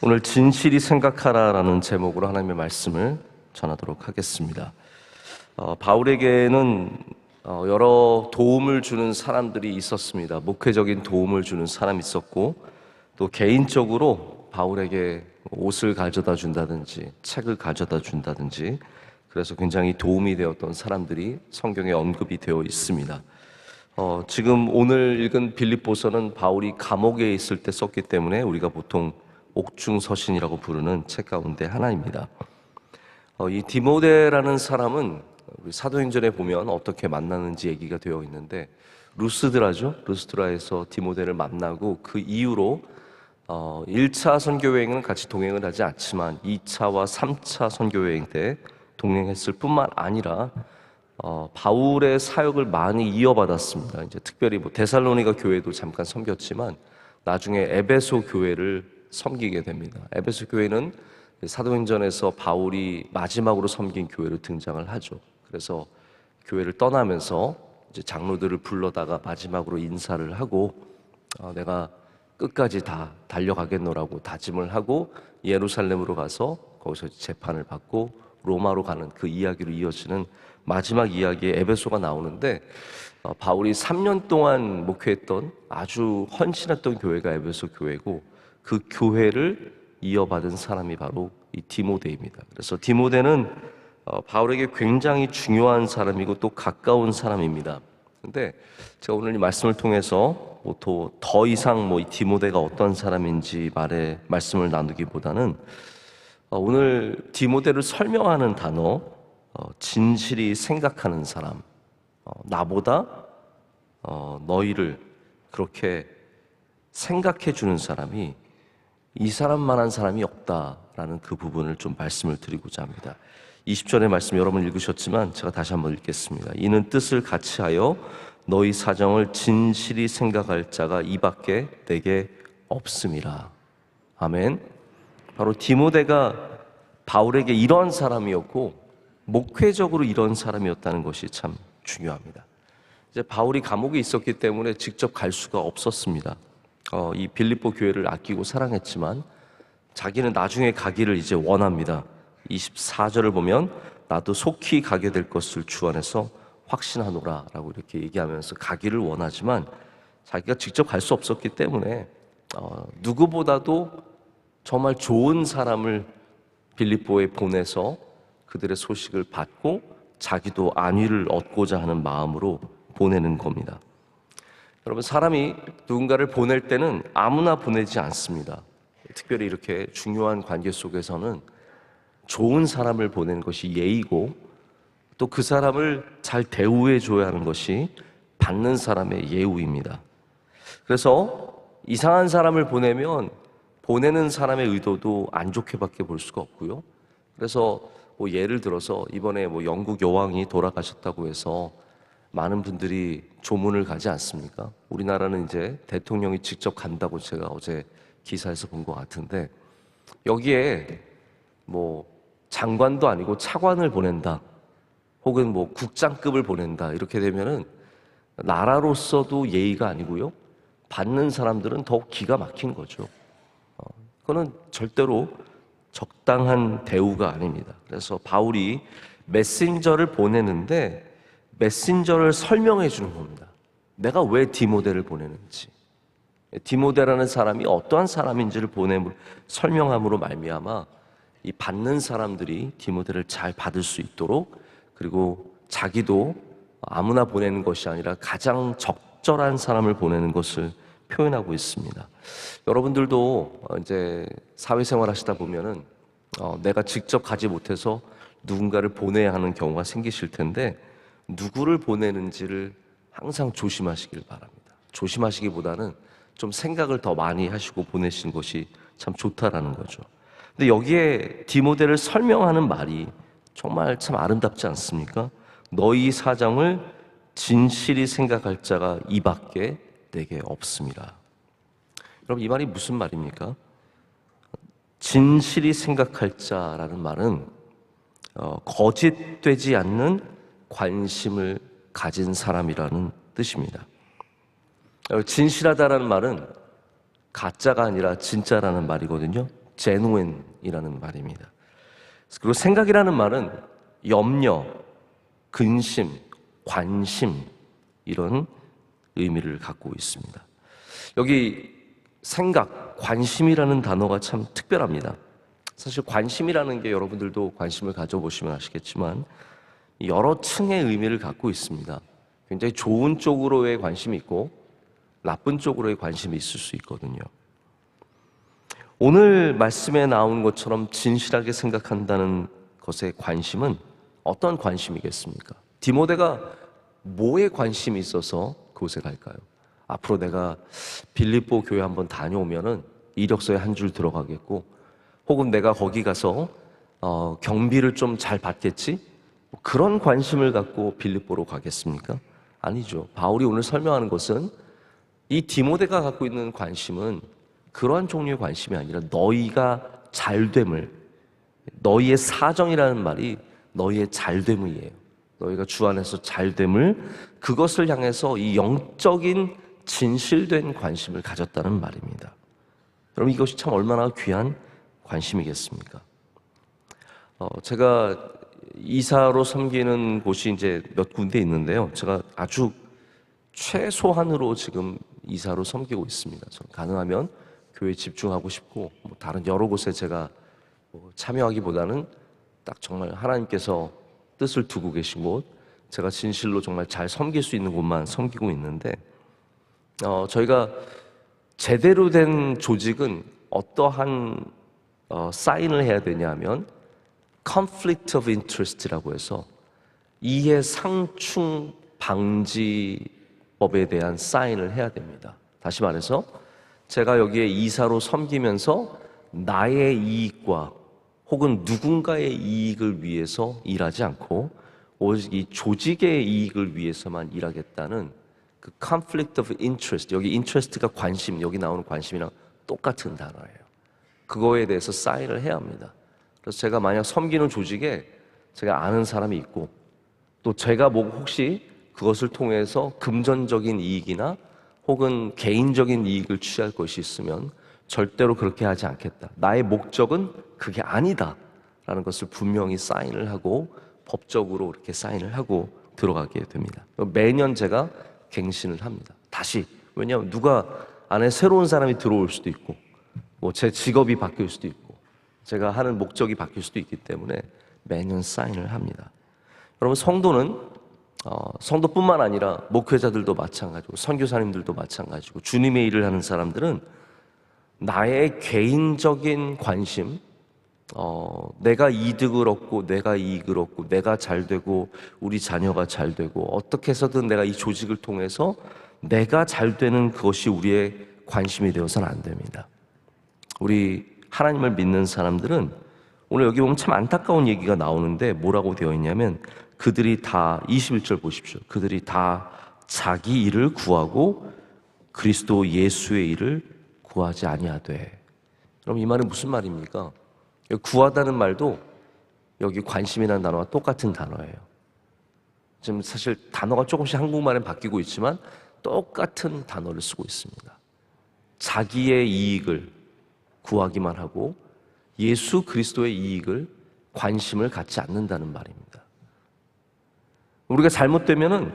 오늘 진실이 생각하라라는 제목으로 하나님의 말씀을 전하도록 하겠습니다. 바울에게는 여러 도움을 주는 사람들이 있었습니다. 목회적인 도움을 주는 사람이 있었고, 또 개인적으로 바울에게 옷을 가져다 준다든지 책을 가져다 준다든지, 그래서 굉장히 도움이 되었던 사람들이 성경에 언급이 되어 있습니다. 지금 오늘 읽은 빌립보서는 바울이 감옥에 있을 때 썼기 때문에 우리가 보통 옥중서신이라고 부르는 책 가운데 하나입니다. 이 디모데라는 사람은 우리 사도행전에 보면 어떻게 만나는지 얘기가 되어 있는데, 루스드라에서 디모데를 만나고 그 이후로 1차 선교여행은 같이 동행을 하지 않지만 2차와 3차 선교여행 때 동행했을 뿐만 아니라 바울의 사역을 많이 이어받았습니다. 이제 특별히 데살로니가 교회도 잠깐 섬겼지만 나중에 에베소 교회를 섬기게 됩니다. 에베소 교회는 사도행전에서 바울이 마지막으로 섬긴 교회로 등장을 하죠. 그래서 교회를 떠나면서 이제 장로들을 불러다가 마지막으로 인사를 하고 내가 끝까지 다 달려가겠노라고 다짐을 하고 예루살렘으로 가서 거기서 재판을 받고 로마로 가는 그 이야기로 이어지는 마지막 이야기에 에베소가 나오는데, 바울이 3년 동안 목회했던 아주 헌신했던 교회가 에베소 교회고, 그 교회를 이어받은 사람이 바로 이 디모데입니다. 그래서 디모데는 바울에게 굉장히 중요한 사람이고 또 가까운 사람입니다. 근데 제가 오늘 이 말씀을 통해서 더 이상 이 디모데가 어떤 사람인지 말씀을 나누기보다는 오늘 디모데를 설명하는 단어, 진실이 생각하는 사람, 나보다 너희를 그렇게 생각해 주는 사람이, 이 사람만한 사람이 없다라는 그 부분을 좀 말씀을 드리고자 합니다. 20절의 말씀 여러분 읽으셨지만 제가 다시 한번 읽겠습니다. 이는 뜻을 같이하여 너희 사정을 진실이 생각할 자가 이밖에 내게 없음이라. 아멘. 바로 디모데가 바울에게 이런 사람이었고 목회적으로 이런 사람이었다는 것이 참 중요합니다. 이제 바울이 감옥에 있었기 때문에 직접 갈 수가 없었습니다. 이 빌립보 교회를 아끼고 사랑했지만 자기는 나중에 가기를 이제 원합니다. 24절을 보면 나도 속히 가게 될 것을 주 안에서 확신하노라 라고 이렇게 얘기하면서 가기를 원하지만 자기가 직접 갈 수 없었기 때문에 누구보다도 정말 좋은 사람을 빌립보에 보내서 그들의 소식을 받고 자기도 안위를 얻고자 하는 마음으로 보내는 겁니다. 여러분, 사람이 누군가를 보낼 때는 아무나 보내지 않습니다. 특별히 이렇게 중요한 관계 속에서는 좋은 사람을 보내는 것이 예의고, 또 그 사람을 잘 대우해 줘야 하는 것이 받는 사람의 예우입니다. 그래서 이상한 사람을 보내면 보내는 사람의 의도도 안 좋게밖에 볼 수가 없고요. 그래서 예를 들어서 이번에 영국 여왕이 돌아가셨다고 해서 많은 분들이 조문을 가지 않습니까? 우리나라는 이제 대통령이 직접 간다고 제가 어제 기사에서 본 것 같은데, 여기에 장관도 아니고 차관을 보낸다, 혹은 국장급을 보낸다, 이렇게 되면은 나라로서도 예의가 아니고요, 받는 사람들은 더욱 기가 막힌 거죠. 그거는 절대로 적당한 대우가 아닙니다. 그래서 바울이 메신저를 보내는데 메신저를 설명해 주는 겁니다. 내가 왜 디모데를 보내는지, 디모데라는 사람이 어떠한 사람인지를 설명함으로 말미암아 이 받는 사람들이 디모데를 잘 받을 수 있도록, 그리고 자기도 아무나 보내는 것이 아니라 가장 적절한 사람을 보내는 것을 표현하고 있습니다. 여러분들도 이제 사회생활 하시다 보면은 내가 직접 가지 못해서 누군가를 보내야 하는 경우가 생기실 텐데, 누구를 보내는지를 항상 조심하시길 바랍니다. 조심하시기보다는 좀 생각을 더 많이 하시고 보내시는 것이 참 좋다라는 거죠. 근데 여기에 디모데를 설명하는 말이 정말 참 아름답지 않습니까? 너희 사정을 진실이 생각할 자가 이밖에 내게 없음이라. 여러분, 이 말이 무슨 말입니까? 진실이 생각할 자라는 말은 거짓되지 않는 관심을 가진 사람이라는 뜻입니다. 진실하다라는 말은 가짜가 아니라 진짜라는 말이거든요. genuine이라는 말입니다. 그리고 생각이라는 말은 염려, 근심, 관심 이런 의미를 갖고 있습니다. 여기 생각, 관심이라는 단어가 참 특별합니다. 사실 관심이라는 게 여러분들도 관심을 가져보시면 아시겠지만 여러 층의 의미를 갖고 있습니다. 굉장히 좋은 쪽으로의 관심이 있고 나쁜 쪽으로의 관심이 있을 수 있거든요. 오늘 말씀에 나온 것처럼 진실하게 생각한다는 것의 관심은 어떤 관심이겠습니까? 디모데가 뭐에 관심이 있어서 그곳에 갈까요? 앞으로 내가 빌립보 교회 한번 다녀오면은 이력서에 한 줄 들어가겠고, 혹은 내가 거기 가서 경비를 좀 잘 받겠지? 그런 관심을 갖고 빌립보로 가겠습니까? 아니죠. 바울이 오늘 설명하는 것은 이 디모데가 갖고 있는 관심은 그러한 종류의 관심이 아니라 너희가 잘됨을, 너희의 사정이라는 말이 너희의 잘됨이에요. 너희가 주 안에서 잘됨을, 그것을 향해서 이 영적인 진실된 관심을 가졌다는 말입니다. 여러분, 이것이 참 얼마나 귀한 관심이겠습니까? 제가 이사로 섬기는 곳이 이제 몇 군데 있는데요. 제가 아주 최소한으로 지금 이사로 섬기고 있습니다. 저는 가능하면 교회에 집중하고 싶고, 다른 여러 곳에 제가 참여하기보다는 딱 정말 하나님께서 뜻을 두고 계신 곳, 제가 진실로 정말 잘 섬길 수 있는 곳만 섬기고 있는데, 저희가 제대로 된 조직은 어떠한 사인을 해야 되냐면 conflict of interest라고 해서 이해 상충 방지법에 대한 사인을 해야 됩니다. 다시 말해서 제가 여기에 이사로 섬기면서 나의 이익과 혹은 누군가의 이익을 위해서 일하지 않고 오직 이 조직의 이익을 위해서만 일하겠다는 그 conflict of interest, 여기 interest가 관심, 여기 나오는 관심이랑 똑같은 단어예요. 그거에 대해서 사인을 해야 합니다. 그래서 제가 만약 섬기는 조직에 제가 아는 사람이 있고 또 제가 뭐 혹시 그것을 통해서 금전적인 이익이나 혹은 개인적인 이익을 취할 것이 있으면 절대로 그렇게 하지 않겠다. 나의 목적은 그게 아니다 라는 것을 분명히 사인을 하고 법적으로 이렇게 사인을 하고 들어가게 됩니다. 매년 제가 갱신을 합니다. 다시. 왜냐하면 누가 안에 새로운 사람이 들어올 수도 있고 뭐 제 직업이 바뀔 수도 있고 제가 하는 목적이 바뀔 수도 있기 때문에 매년 사인을 합니다. 여러분, 성도뿐만 아니라 목회자들도 마찬가지고 선교사님들도 마찬가지고 주님의 일을 하는 사람들은 나의 개인적인 관심, 내가 이득을 얻고 내가 이익을 얻고 내가 잘 되고 우리 자녀가 잘 되고 어떻게 해서든 내가 이 조직을 통해서 내가 잘 되는 그것이 우리의 관심이 되어서는 안 됩니다. 우리 하나님을 믿는 사람들은 오늘 여기 보면 참 안타까운 얘기가 나오는데 뭐라고 되어 있냐면 그들이 다 21절 보십시오. 그들이 다 자기 일을 구하고 그리스도 예수의 일을 구하지 아니하되. 그럼 이 말은 무슨 말입니까? 구하다는 말도 여기 관심이라는 단어와 똑같은 단어예요. 지금 사실 단어가 조금씩 한국말엔 바뀌고 있지만 똑같은 단어를 쓰고 있습니다. 자기의 이익을 구하기만 하고 예수 그리스도의 이익을 관심을 갖지 않는다는 말입니다. 우리가 잘못되면은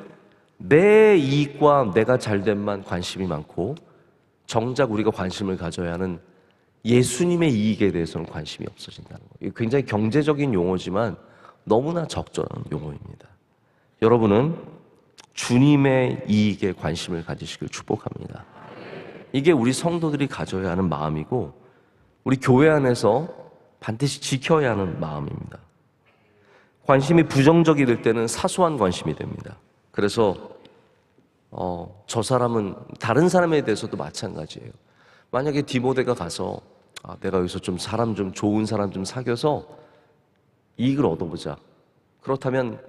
내 이익과 내가 잘됨만 관심이 많고 정작 우리가 관심을 가져야 하는 예수님의 이익에 대해서는 관심이 없어진다는 거예요. 굉장히 경제적인 용어지만 너무나 적절한 용어입니다. 여러분은 주님의 이익에 관심을 가지시길 축복합니다. 이게 우리 성도들이 가져야 하는 마음이고 우리 교회 안에서 반드시 지켜야 하는 마음입니다. 관심이 부정적이 될 때는 사소한 관심이 됩니다. 그래서 저 사람은 다른 사람에 대해서도 마찬가지예요. 만약에 디모데가 가서 내가 여기서 좀 좋은 사람 좀 사귀어서 이익을 얻어보자. 그렇다면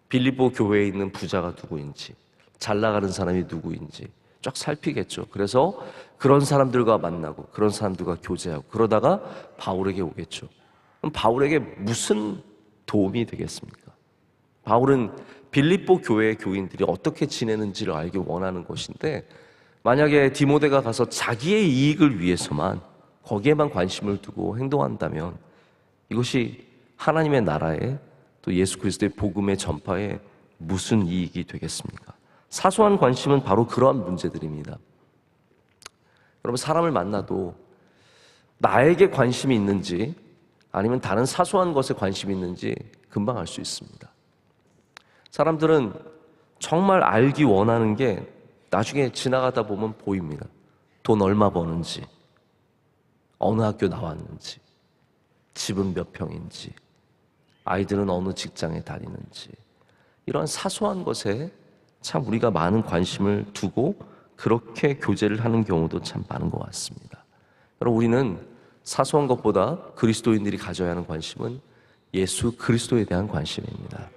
빌립보 교회에 있는 부자가 누구인지, 잘 나가는 사람이 누구인지 쫙 살피겠죠. 그래서 그런 사람들과 만나고 그런 사람들과 교제하고 그러다가 바울에게 오겠죠. 그럼 바울에게 무슨 도움이 되겠습니까? 바울은 빌립보 교회의 교인들이 어떻게 지내는지를 알기 원하는 것인데 만약에 디모데가 가서 자기의 이익을 위해서만 거기에만 관심을 두고 행동한다면 이것이 하나님의 나라에 또 예수 그리스도의 복음의 전파에 무슨 이익이 되겠습니까? 사소한 관심은 바로 그러한 문제들입니다. 여러분, 사람을 만나도 나에게 관심이 있는지 아니면 다른 사소한 것에 관심이 있는지 금방 알 수 있습니다. 사람들은 정말 알기 원하는 게 나중에 지나가다 보면 보입니다. 돈 얼마 버는지, 어느 학교 나왔는지, 집은 몇 평인지, 아이들은 어느 직장에 다니는지, 이런 사소한 것에 참 우리가 많은 관심을 두고 그렇게 교제를 하는 경우도 참 많은 것 같습니다. 여러분, 우리는 사소한 것보다 그리스도인들이 가져야 하는 관심은 예수 그리스도에 대한 관심입니다.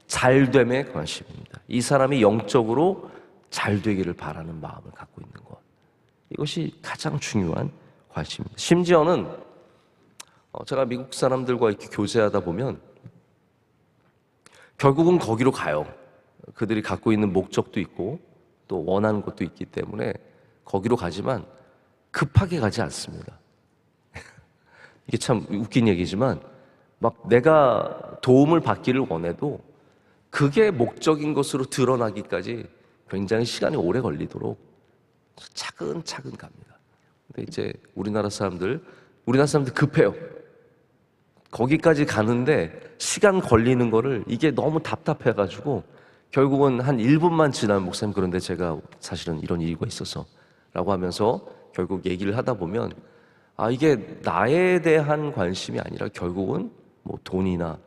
잘됨의 관심입니다. 이 사람이 영적으로 잘 되기를 바라는 마음을 갖고 있는 것, 이것이 가장 중요한 관심입니다. 심지어는 제가 미국 사람들과 이렇게 교제하다 보면 결국은 거기로 가요. 그들이 갖고 있는 목적도 있고 또 원하는 것도 있기 때문에 거기로 가지만 급하게 가지 않습니다. 이게 참 웃긴 얘기지만 막 내가 도움을 받기를 원해도 그게 목적인 것으로 드러나기까지 굉장히 시간이 오래 걸리도록 차근차근 갑니다. 근데 이제 우리나라 사람들 급해요. 거기까지 가는데 시간 걸리는 거를 이게 너무 답답해가지고 결국은 한 1분만 지나면 목사님, 그런데 제가 사실은 이런 이유가 있어서 라고 하면서 결국 얘기를 하다 보면 이게 나에 대한 관심이 아니라 결국은 뭐 돈이나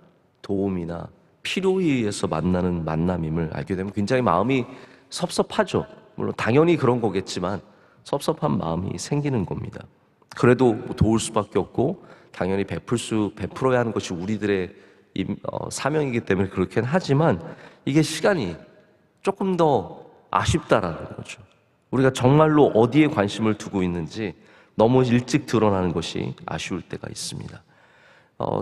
도움이나 필요에 의해서 만나는 만남임을 알게 되면 굉장히 마음이 섭섭하죠. 물론 당연히 그런 거겠지만 섭섭한 마음이 생기는 겁니다. 그래도 뭐 도울 수밖에 없고 당연히 베풀어야 하는 것이 우리들의 사명이기 때문에 그렇긴 하지만 이게 시간이 조금 더 아쉽다라는 거죠. 우리가 정말로 어디에 관심을 두고 있는지 너무 일찍 드러나는 것이 아쉬울 때가 있습니다.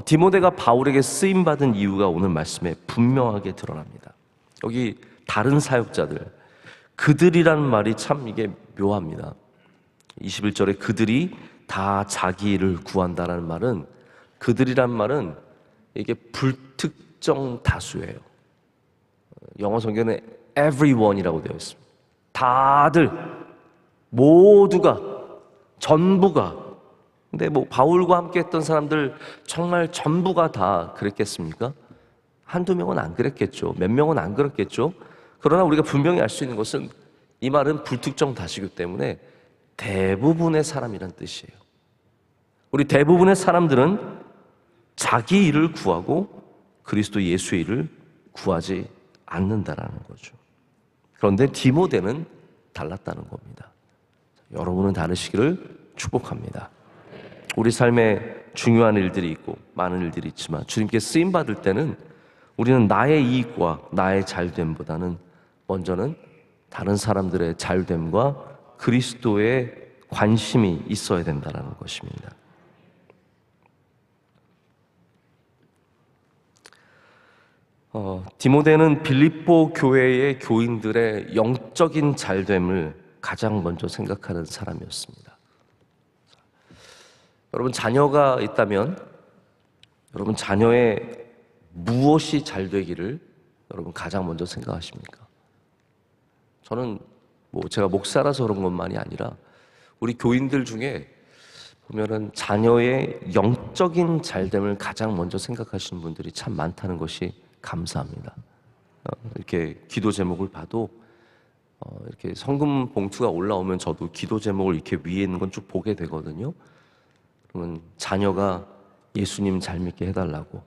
디모데가 바울에게 쓰임받은 이유가 오늘 말씀에 분명하게 드러납니다. 여기 다른 사역자들, 그들이라는 말이 참 이게 묘합니다. 21절에 그들이 다 자기 일을 구한다라는 말은, 그들이란 말은 이게 불특정 다수예요. 영어 성경에 everyone이라고 되어 있습니다. 다들, 모두가, 전부가. 근데 뭐 바울과 함께 했던 사람들 정말 전부가 다 그랬겠습니까? 한두 명은 안 그랬겠죠. 몇 명은 안 그랬겠죠. 그러나 우리가 분명히 알 수 있는 것은 이 말은 불특정 다수이기 때문에 대부분의 사람이란 뜻이에요. 우리 대부분의 사람들은 자기 일을 구하고 그리스도 예수의 일을 구하지 않는다라는 거죠. 그런데 디모데는 달랐다는 겁니다. 여러분은 다르시기를 축복합니다. 우리 삶에 중요한 일들이 있고 많은 일들이 있지만 주님께 쓰임 받을 때는 우리는 나의 이익과 나의 잘됨보다는 먼저는 다른 사람들의 잘됨과 그리스도의 관심이 있어야 된다는 것입니다. 디모데는 빌립보 교회의 교인들의 영적인 잘됨을 가장 먼저 생각하는 사람이었습니다. 여러분, 자녀가 있다면 여러분 자녀의 무엇이 잘 되기를 여러분 가장 먼저 생각하십니까? 저는 제가 목사라서 그런 것만이 아니라 우리 교인들 중에 보면은 자녀의 영적인 잘됨을 가장 먼저 생각하시는 분들이 참 많다는 것이 감사합니다. 이렇게 기도 제목을 봐도 이렇게 성금 봉투가 올라오면 저도 기도 제목을 이렇게 위에 있는 건 쭉 보게 되거든요. 그러면 자녀가 예수님 잘 믿게 해달라고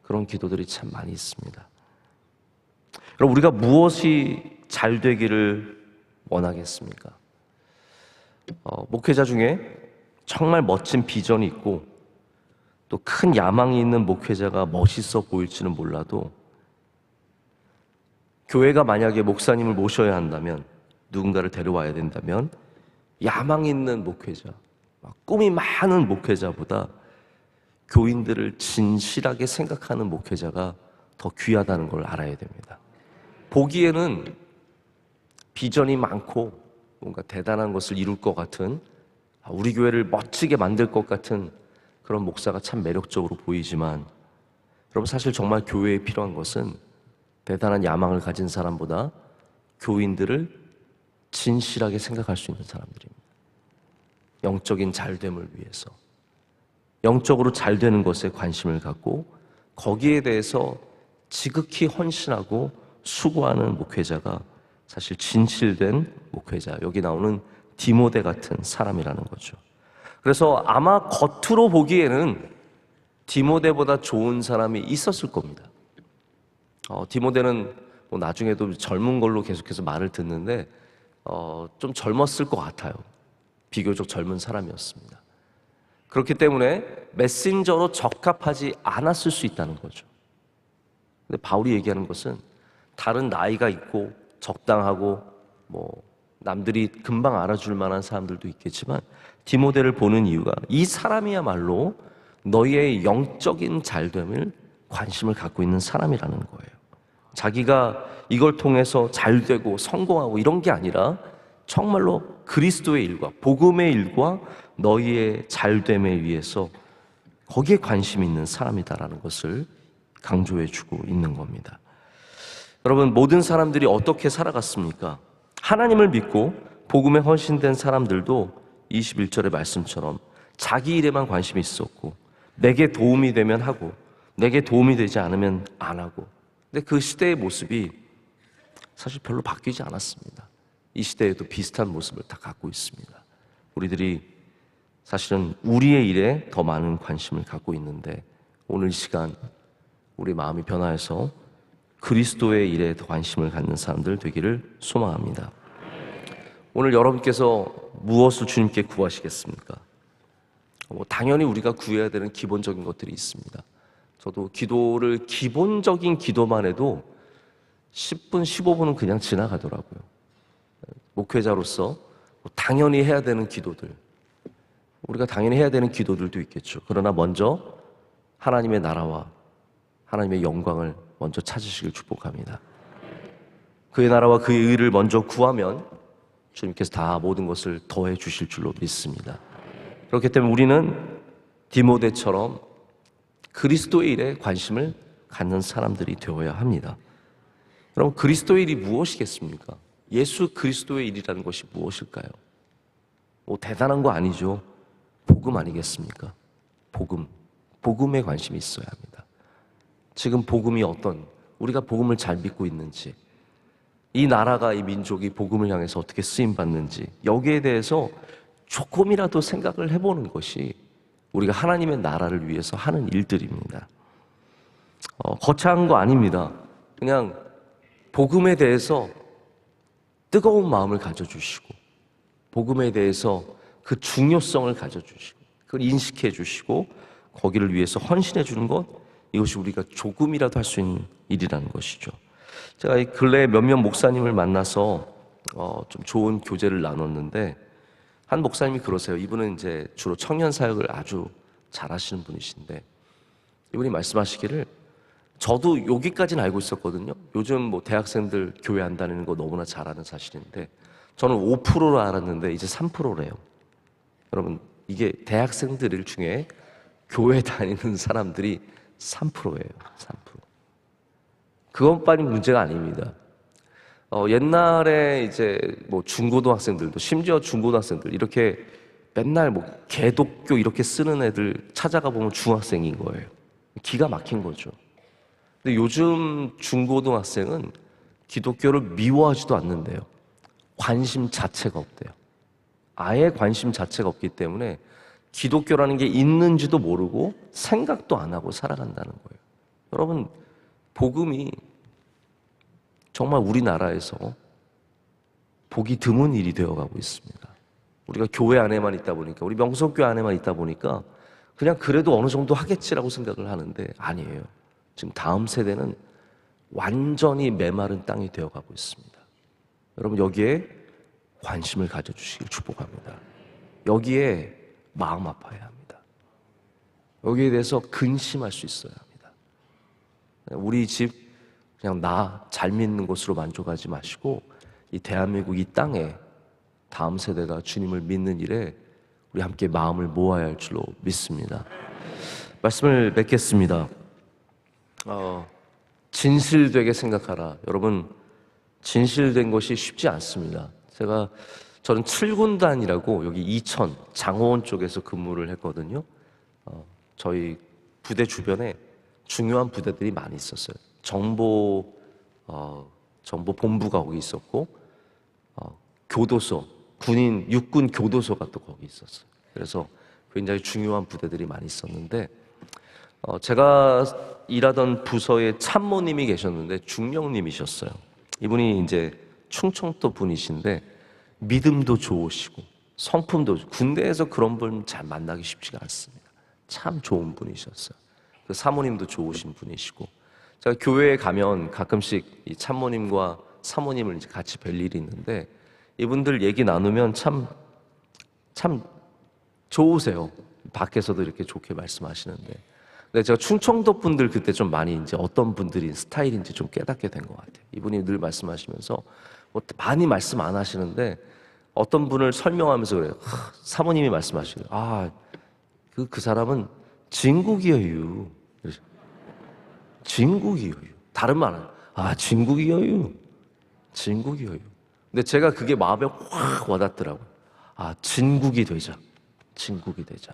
그런 기도들이 참 많이 있습니다. 그럼 우리가 무엇이 잘 되기를 원하겠습니까? 목회자 중에 정말 멋진 비전이 있고 또 큰 야망이 있는 목회자가 멋있어 보일지는 몰라도 교회가 만약에 목사님을 모셔야 한다면, 누군가를 데려와야 된다면 야망 있는 목회자, 꿈이 많은 목회자보다 교인들을 진실하게 생각하는 목회자가 더 귀하다는 걸 알아야 됩니다. 보기에는 비전이 많고 뭔가 대단한 것을 이룰 것 같은 우리 교회를 멋지게 만들 것 같은 그런 목사가 참 매력적으로 보이지만, 여러분 사실 정말 교회에 필요한 것은 대단한 야망을 가진 사람보다 교인들을 진실하게 생각할 수 있는 사람들입니다. 영적인 잘됨을 위해서, 영적으로 잘 되는 것에 관심을 갖고 거기에 대해서 지극히 헌신하고 수고하는 목회자가 사실 진실된 목회자, 여기 나오는 디모데 같은 사람이라는 거죠. 그래서 아마 겉으로 보기에는 디모데보다 좋은 사람이 있었을 겁니다. 디모데는 뭐 나중에도 젊은 걸로 계속해서 말을 듣는데 좀 젊었을 것 같아요. 비교적 젊은 사람이었습니다. 그렇기 때문에 메신저로 적합하지 않았을 수 있다는 거죠. 근데 바울이 얘기하는 것은 다른 나이가 있고 적당하고 뭐 남들이 금방 알아줄 만한 사람들도 있겠지만, 디모데를 보는 이유가 이 사람이야말로 너희의 영적인 잘됨을 관심을 갖고 있는 사람이라는 거예요. 자기가 이걸 통해서 잘되고 성공하고 이런 게 아니라 정말로 그리스도의 일과 복음의 일과 너희의 잘됨에 위해서 거기에 관심이 있는 사람이다라는 것을 강조해주고 있는 겁니다. 여러분, 모든 사람들이 어떻게 살아갔습니까? 하나님을 믿고 복음에 헌신된 사람들도 21절의 말씀처럼 자기 일에만 관심이 있었고, 내게 도움이 되면 하고 내게 도움이 되지 않으면 안 하고. 근데 그 시대의 모습이 사실 별로 바뀌지 않았습니다. 이 시대에도 비슷한 모습을 다 갖고 있습니다. 우리들이 사실은 우리의 일에 더 많은 관심을 갖고 있는데, 오늘 이 시간 우리 마음이 변화해서 그리스도의 일에 더 관심을 갖는 사람들 되기를 소망합니다. 오늘 여러분께서 무엇을 주님께 구하시겠습니까? 당연히 우리가 구해야 되는 기본적인 것들이 있습니다. 저도 기도를 기본적인 기도만 해도 10분, 15분은 그냥 지나가더라고요. 목회자로서 당연히 해야 되는 기도들, 우리가 당연히 해야 되는 기도들도 있겠죠. 그러나 먼저 하나님의 나라와 하나님의 영광을 먼저 찾으시길 축복합니다. 그의 나라와 그의 의를 먼저 구하면 주님께서 다 모든 것을 더해 주실 줄로 믿습니다. 그렇기 때문에 우리는 디모데처럼 그리스도의 일에 관심을 갖는 사람들이 되어야 합니다. 그럼 그리스도의 일이 무엇이겠습니까? 예수 그리스도의 일이라는 것이 무엇일까요? 대단한 거 아니죠. 복음 아니겠습니까? 복음에 관심이 있어야 합니다. 지금 복음이 우리가 복음을 잘 믿고 있는지, 이 나라가, 이 민족이 복음을 향해서 어떻게 쓰임받는지, 여기에 대해서 조금이라도 생각을 해보는 것이 우리가 하나님의 나라를 위해서 하는 일들입니다. 거창한 거 아닙니다. 그냥 복음에 대해서 뜨거운 마음을 가져주시고, 복음에 대해서 그 중요성을 가져주시고, 그걸 인식해 주시고 거기를 위해서 헌신해 주는 것, 이것이 우리가 조금이라도 할 수 있는 일이라는 것이죠. 제가 이 근래에 몇몇 목사님을 만나서 좀 좋은 교제를 나눴는데, 한 목사님이 그러세요. 이분은 이제 주로 청년 사역을 아주 잘하시는 분이신데, 이분이 말씀하시기를, 저도 여기까지는 알고 있었거든요. 요즘 뭐 대학생들 교회 안 다니는 거 너무나 잘 아는 사실인데, 저는 5%로 알았는데 이제 3%래요. 여러분, 이게 대학생들 중에 교회 다니는 사람들이 3%예요. 3%. 그것만이 문제가 아닙니다. 옛날에 이제 뭐 중고등학생들도, 심지어 중고등학생들 이렇게 맨날 뭐 개독교 이렇게 쓰는 애들 찾아가 보면 중학생인 거예요. 기가 막힌 거죠. 근데 요즘 중고등학생은 기독교를 미워하지도 않는데요. 관심 자체가 없대요. 아예 관심 자체가 없기 때문에 기독교라는 게 있는지도 모르고 생각도 안 하고 살아간다는 거예요. 여러분, 복음이 정말 우리나라에서 보기 드문 일이 되어가고 있습니다. 우리가 교회 안에만 있다 보니까, 우리 명성교회 안에만 있다 보니까 그냥 그래도 어느 정도 하겠지라고 생각을 하는데, 아니에요. 지금 다음 세대는 완전히 메마른 땅이 되어가고 있습니다. 여러분, 여기에 관심을 가져주시길 축복합니다. 여기에 마음 아파야 합니다. 여기에 대해서 근심할 수 있어야 합니다. 우리 집 그냥 나 잘 믿는 것으로 만족하지 마시고, 이 대한민국 이 땅에 다음 세대가 주님을 믿는 일에 우리 함께 마음을 모아야 할 줄로 믿습니다. 말씀을 맺겠습니다. 진실되게 생각하라. 여러분, 진실된 것이 쉽지 않습니다. 저는 7군단이라고 여기 이천 장호원 쪽에서 근무를 했거든요. 저희 부대 주변에 중요한 부대들이 많이 있었어요. 정보 본부가 거기 있었고, 교도소, 육군 교도소가 또 거기 있었어요. 그래서 굉장히 중요한 부대들이 많이 있었는데, 제가 일하던 부서에 참모님이 계셨는데 중령님이셨어요. 이분이 이제 충청도 분이신데 믿음도 좋으시고 성품도 군대에서 그런 분 잘 만나기 쉽지가 않습니다. 참 좋은 분이셨어요. 그 사모님도 좋으신 분이시고, 제가 교회에 가면 가끔씩 이 참모님과 사모님을 이제 같이 뵐 일이 있는데 이분들 얘기 나누면 참 좋으세요. 밖에서도 이렇게 좋게 말씀하시는데. 근데 제가 충청도 분들 그때 좀 많이 이제 어떤 분들이 스타일인지 좀 깨닫게 된 것 같아요. 이분이 늘 말씀하시면서 뭐 많이 말씀 안 하시는데 어떤 분을 설명하면서 그래요. 사모님이 말씀하시고요. 그 사람은 진국이여유. 진국이여유. 다른 말은 진국이여유. 진국이여유. 근데 제가 그게 마음에 확 와닿더라고요. 진국이 되자. 진국이 되자.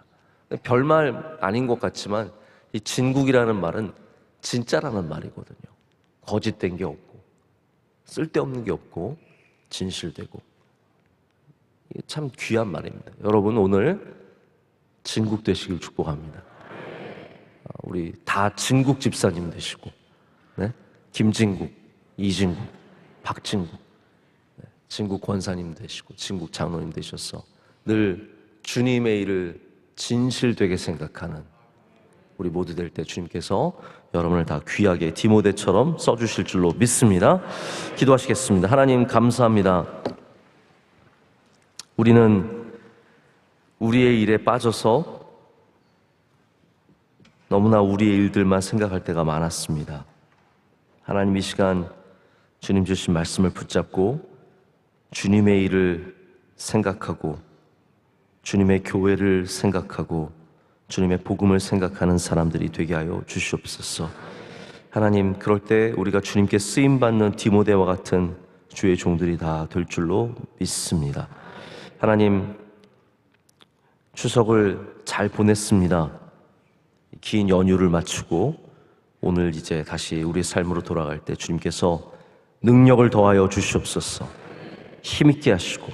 별말 아닌 것 같지만 이 진국이라는 말은 진짜라는 말이거든요. 거짓된 게 없고 쓸데없는 게 없고 진실되고, 이게 참 귀한 말입니다. 여러분, 오늘 진국 되시길 축복합니다. 우리 다 진국 집사님 되시고, 네? 김진국, 이진국, 박진국, 네? 진국 권사님 되시고 진국 장로님 되셔서 늘 주님의 일을 진실되게 생각하는 우리 모두 될 때 주님께서 여러분을 다 귀하게 디모데처럼 써주실 줄로 믿습니다. 기도하시겠습니다. 하나님, 감사합니다. 우리는 우리의 일에 빠져서 너무나 우리의 일들만 생각할 때가 많았습니다. 하나님, 이 시간 주님 주신 말씀을 붙잡고 주님의 일을 생각하고 주님의 교회를 생각하고 주님의 복음을 생각하는 사람들이 되게 하여 주시옵소서. 하나님, 그럴 때 우리가 주님께 쓰임받는 디모데와 같은 주의 종들이 다 될 줄로 믿습니다. 하나님, 추석을 잘 보냈습니다. 긴 연휴를 마치고 오늘 이제 다시 우리 삶으로 돌아갈 때 주님께서 능력을 더하여 주시옵소서. 힘있게 하시고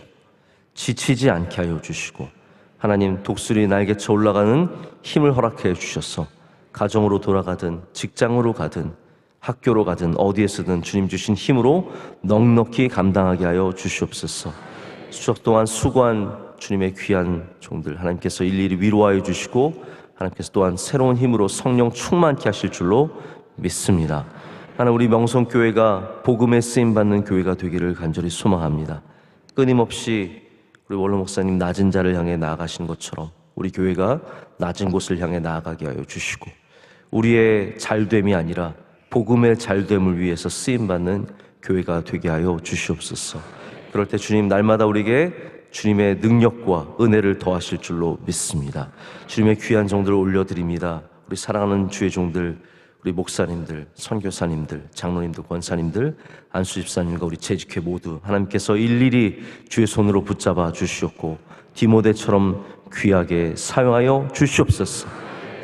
지치지 않게 하여 주시고, 하나님, 독수리 날개쳐 올라가는 힘을 허락해 주셔서 가정으로 돌아가든 직장으로 가든 학교로 가든 어디에서든 주님 주신 힘으로 넉넉히 감당하게 하여 주시옵소서. 추석 동안 수고한 주님의 귀한 종들 하나님께서 일일이 위로하여 주시고, 하나님께서 또한 새로운 힘으로 성령 충만케 하실 줄로 믿습니다. 하나님, 우리 명성교회가 복음에 쓰임받는 교회가 되기를 간절히 소망합니다. 끊임없이 우리 원로 목사님 낮은 자를 향해 나아가신 것처럼 우리 교회가 낮은 곳을 향해 나아가게 하여 주시고, 우리의 잘됨이 아니라 복음의 잘됨을 위해서 쓰임받는 교회가 되게 하여 주시옵소서. 그럴 때 주님, 날마다 우리에게 주님의 능력과 은혜를 더하실 줄로 믿습니다. 주님의 귀한 종들을 올려드립니다. 우리 사랑하는 주의 종들, 우리 목사님들, 선교사님들, 장로님들, 권사님들, 안수집사님과 우리 재직회 모두 하나님께서 일일이 주의 손으로 붙잡아 주시옵고 디모데처럼 귀하게 사용하여 주시옵소서.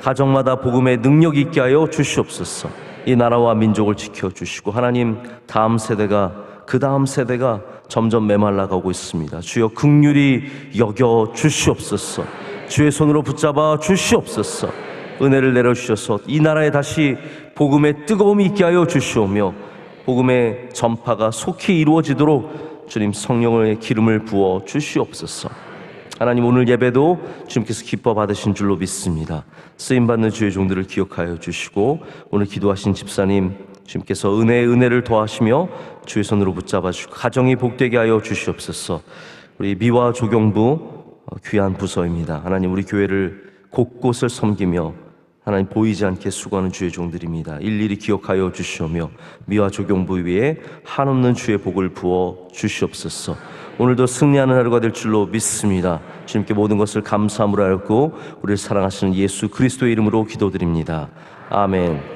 가정마다 복음의 능력 있게 하여 주시옵소서. 이 나라와 민족을 지켜주시고, 하나님, 다음 세대가 그 다음 세대가 점점 메말라가고 있습니다. 주여, 긍휼히 여겨 주시옵소서. 주의 손으로 붙잡아 주시옵소서. 은혜를 내려주셔서 이 나라에 다시 복음의 뜨거움이 있게 하여 주시오며 복음의 전파가 속히 이루어지도록 주님 성령의 기름을 부어 주시옵소서. 하나님, 오늘 예배도 주님께서 기뻐 받으신 줄로 믿습니다. 쓰임받는 주의 종들을 기억하여 주시고, 오늘 기도하신 집사님 주님께서 은혜를 더하시며 주의 손으로 붙잡아 주시고 가정이 복되게 하여 주시옵소서. 우리 미화 조경부 귀한 부서입니다. 하나님, 우리 교회를 곳곳을 섬기며 하나님 보이지 않게 수고하는 주의 종들입니다. 일일이 기억하여 주시오며 미와 조경부 위에 한없는 주의 복을 부어 주시옵소서. 오늘도 승리하는 하루가 될 줄로 믿습니다. 주님께 모든 것을 감사함으로 알고 우리를 사랑하시는 예수 그리스도의 이름으로 기도드립니다. 아멘.